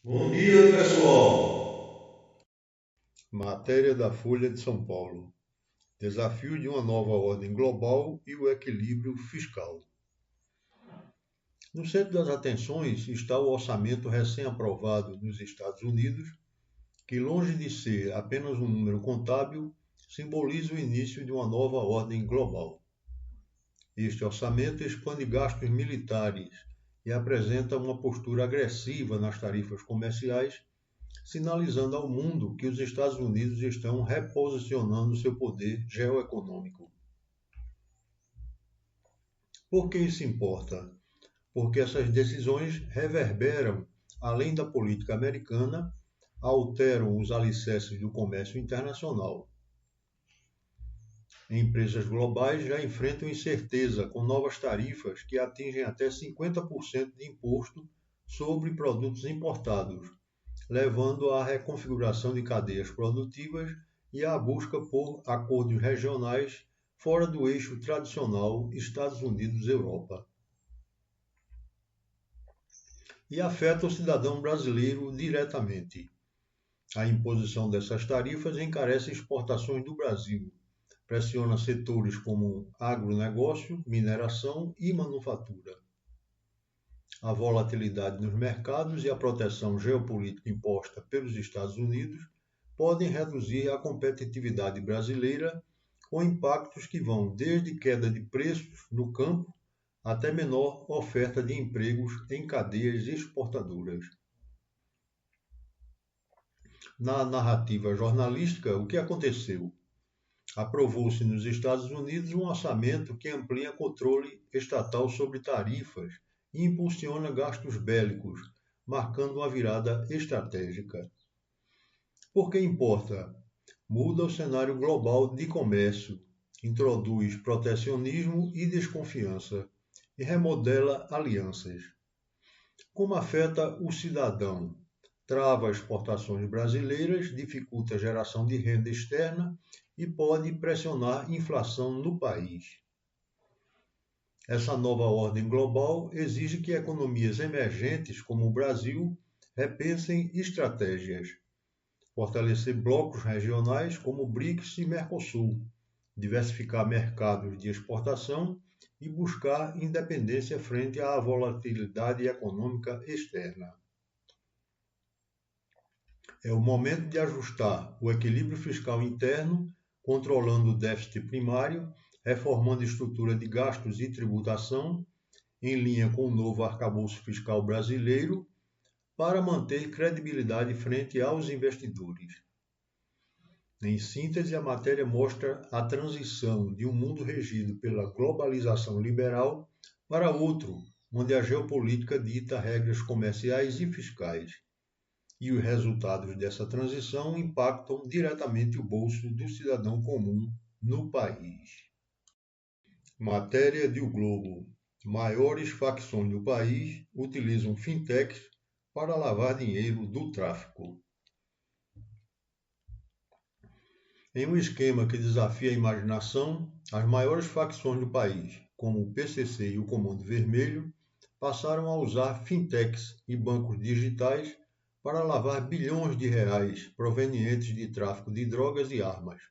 Bom dia, pessoal! Matéria da Folha de São Paulo: Desafio de uma nova ordem global e o equilíbrio fiscal. No centro das atenções está o orçamento recém-aprovado nos Estados Unidos, que, longe de ser apenas um número contábil, simboliza o início de uma nova ordem global. Este orçamento expande gastos militares e apresenta uma postura agressiva nas tarifas comerciais, sinalizando ao mundo que os Estados Unidos estão reposicionando seu poder geoeconômico. Por que isso importa? Porque essas decisões reverberam, além da política americana, alteram os alicerces do comércio internacional. Empresas globais já enfrentam incerteza com novas tarifas que atingem até 50% de imposto sobre produtos importados, levando à reconfiguração de cadeias produtivas e à busca por acordos regionais fora do eixo tradicional Estados Unidos-Europa. E afeta o cidadão brasileiro diretamente. A imposição dessas tarifas encarece exportações do Brasil, pressiona setores como agronegócio, mineração e manufatura. A volatilidade nos mercados e a proteção geopolítica imposta pelos Estados Unidos podem reduzir a competitividade brasileira, com impactos que vão desde queda de preços no campo até menor oferta de empregos em cadeias exportadoras. Na narrativa jornalística, o que aconteceu? Aprovou-se nos Estados Unidos um orçamento que amplia controle estatal sobre tarifas e impulsiona gastos bélicos, marcando uma virada estratégica. Por que importa? Muda o cenário global de comércio, introduz protecionismo e desconfiança e remodela alianças. Como afeta o cidadão? Trava exportações brasileiras, dificulta a geração de renda externa e pode pressionar inflação no país. Essa nova ordem global exige que economias emergentes como o Brasil repensem estratégias, fortalecer blocos regionais como BRICS e Mercosul, diversificar mercados de exportação e buscar independência frente à volatilidade econômica externa. É o momento de ajustar o equilíbrio fiscal interno, controlando o déficit primário, reformando a estrutura de gastos e tributação, em linha com o novo arcabouço fiscal brasileiro, para manter credibilidade frente aos investidores. Em síntese, a matéria mostra a transição de um mundo regido pela globalização liberal para outro, onde a geopolítica dita regras comerciais e fiscais. E os resultados dessa transição impactam diretamente o bolso do cidadão comum no país. Matéria de O Globo: maiores facções do país utilizam fintechs para lavar dinheiro do tráfico. Em um esquema que desafia a imaginação, as maiores facções do país, como o PCC e o Comando Vermelho, passaram a usar fintechs e bancos digitais para lavar bilhões de reais provenientes de tráfico de drogas e armas.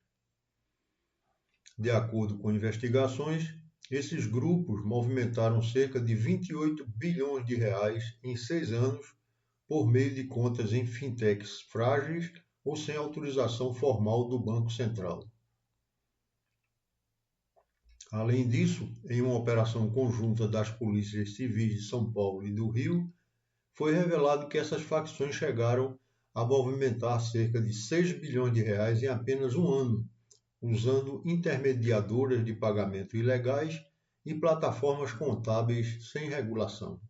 De acordo com investigações, esses grupos movimentaram cerca de 28 bilhões de reais em 6 anos por meio de contas em fintechs frágeis ou sem autorização formal do Banco Central. Além disso, em uma operação conjunta das polícias civis de São Paulo e do Rio, foi revelado que essas facções chegaram a movimentar cerca de 6 bilhões de reais em apenas um ano, usando intermediadoras de pagamento ilegais e plataformas contábeis sem regulação.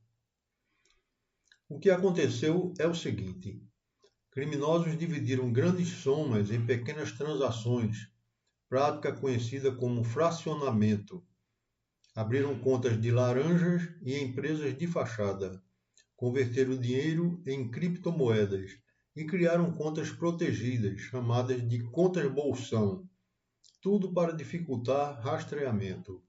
O que aconteceu é o seguinte: criminosos dividiram grandes somas em pequenas transações, prática conhecida como fracionamento. Abriram contas de laranjas e empresas de fachada, converteram o dinheiro em criptomoedas e criaram contas protegidas, chamadas de contas bolsão, tudo para dificultar rastreamento.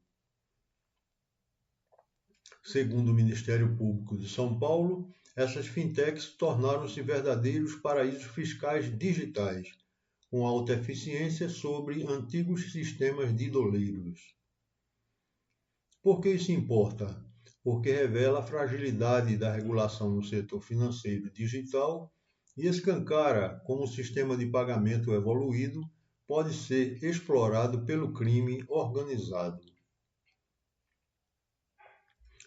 Segundo o Ministério Público de São Paulo, essas fintechs tornaram-se verdadeiros paraísos fiscais digitais, com alta eficiência sobre antigos sistemas de doleiros. Por que isso importa? Porque revela a fragilidade da regulação no setor financeiro digital e escancara como o sistema de pagamento evoluído pode ser explorado pelo crime organizado.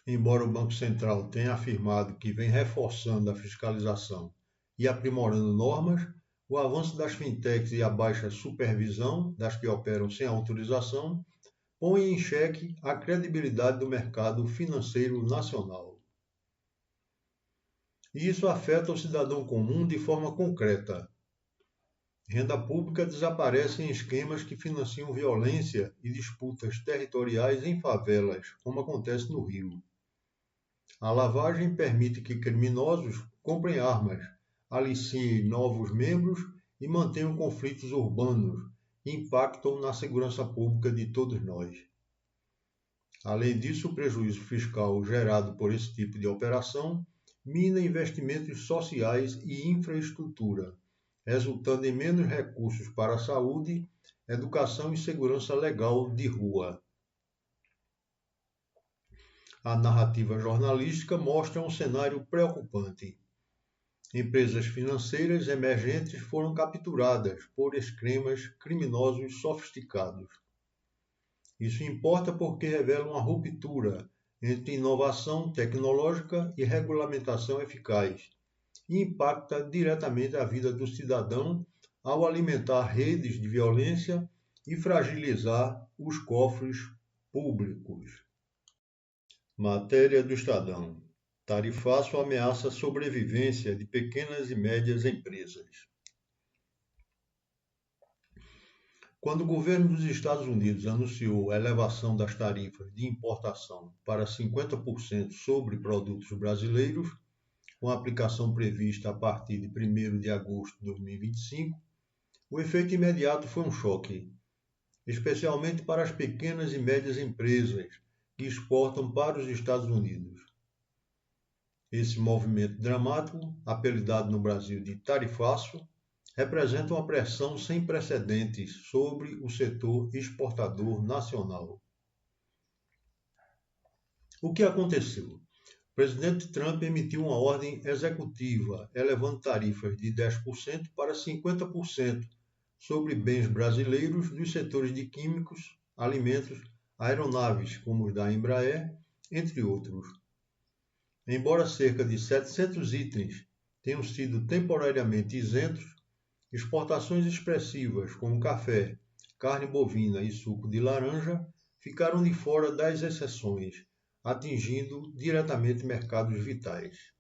Embora o Banco Central tenha afirmado que vem reforçando a fiscalização e aprimorando normas, o avanço das fintechs e a baixa supervisão das que operam sem autorização põe em xeque a credibilidade do mercado financeiro nacional. E isso afeta o cidadão comum de forma concreta. Renda pública desaparece em esquemas que financiam violência e disputas territoriais em favelas, como acontece no Rio. A lavagem permite que criminosos comprem armas, aliciem novos membros e mantenham conflitos urbanos que impactam na segurança pública de todos nós. Além disso, o prejuízo fiscal gerado por esse tipo de operação mina investimentos sociais e infraestrutura, resultando em menos recursos para a saúde, educação e segurança legal de rua. A narrativa jornalística mostra um cenário preocupante. Empresas financeiras emergentes foram capturadas por esquemas criminosos sofisticados. Isso importa porque revela uma ruptura entre inovação tecnológica e regulamentação eficaz e impacta diretamente a vida do cidadão ao alimentar redes de violência e fragilizar os cofres públicos. Matéria do Estadão. Tarifaço ameaça a sobrevivência de pequenas e médias empresas. Quando o governo dos Estados Unidos anunciou a elevação das tarifas de importação para 50% sobre produtos brasileiros, com a aplicação prevista a partir de 1º de agosto de 2025, o efeito imediato foi um choque, especialmente para as pequenas e médias empresas que exportam para os Estados Unidos. Esse movimento dramático, apelidado no Brasil de tarifaço, representa uma pressão sem precedentes sobre o setor exportador nacional. O que aconteceu? O presidente Trump emitiu uma ordem executiva elevando tarifas de 10% para 50% sobre bens brasileiros dos setores de químicos, alimentos, aeronaves, como os da Embraer, entre outros. Embora cerca de 700 itens tenham sido temporariamente isentos, exportações expressivas como café, carne bovina e suco de laranja ficaram de fora das exceções, atingindo diretamente mercados vitais.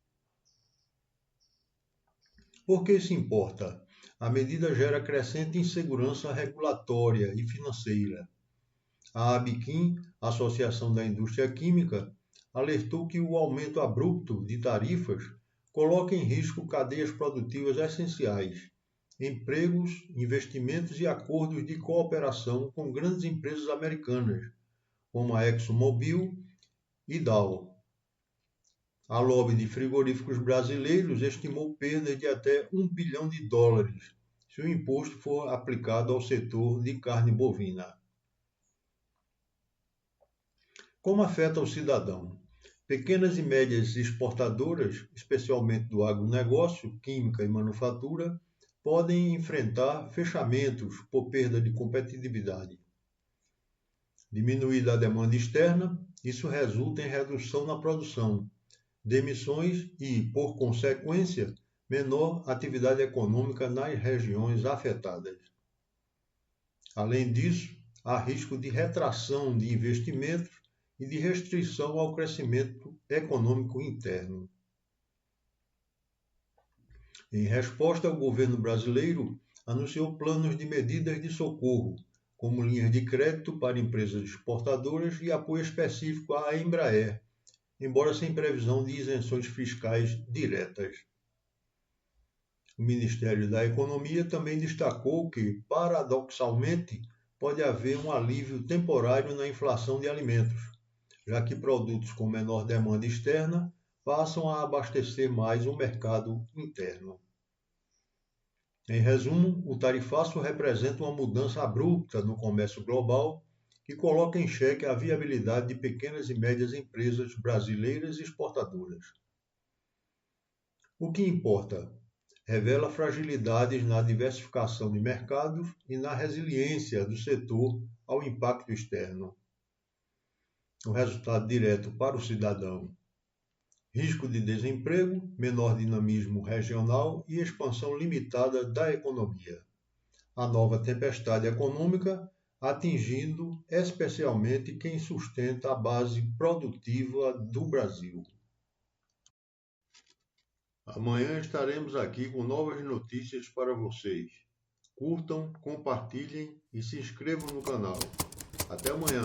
Por que isso importa? A medida gera crescente insegurança regulatória e financeira. A ABIQUIM, Associação da Indústria Química, alertou que o aumento abrupto de tarifas coloca em risco cadeias produtivas essenciais, empregos, investimentos e acordos de cooperação com grandes empresas americanas, como a ExxonMobil e Dow. A lobby de frigoríficos brasileiros estimou perdas de até US$ 1 bilhão se o imposto for aplicado ao setor de carne bovina. Como afeta o cidadão? Pequenas e médias exportadoras, especialmente do agronegócio, química e manufatura, podem enfrentar fechamentos por perda de competitividade. Diminuída a demanda externa, isso resulta em redução na produção, demissões e, por consequência, menor atividade econômica nas regiões afetadas. Além disso, há risco de retração de investimentos e de restrição ao crescimento econômico interno. Em resposta, o governo brasileiro anunciou planos de medidas de socorro, como linhas de crédito para empresas exportadoras e apoio específico à Embraer, embora sem previsão de isenções fiscais diretas. O Ministério da Economia também destacou que, paradoxalmente, pode haver um alívio temporário na inflação de alimentos, já que produtos com menor demanda externa passam a abastecer mais o mercado interno. Em resumo, o tarifaço representa uma mudança abrupta no comércio global que coloca em xeque a viabilidade de pequenas e médias empresas brasileiras exportadoras. O que importa? Revela fragilidades na diversificação de mercados e na resiliência do setor ao impacto externo. O resultado direto para o cidadão: risco de desemprego, menor dinamismo regional e expansão limitada da economia. A nova tempestade econômica atingindo especialmente quem sustenta a base produtiva do Brasil. Amanhã estaremos aqui com novas notícias para vocês. Curtam, compartilhem e se inscrevam no canal. Até amanhã!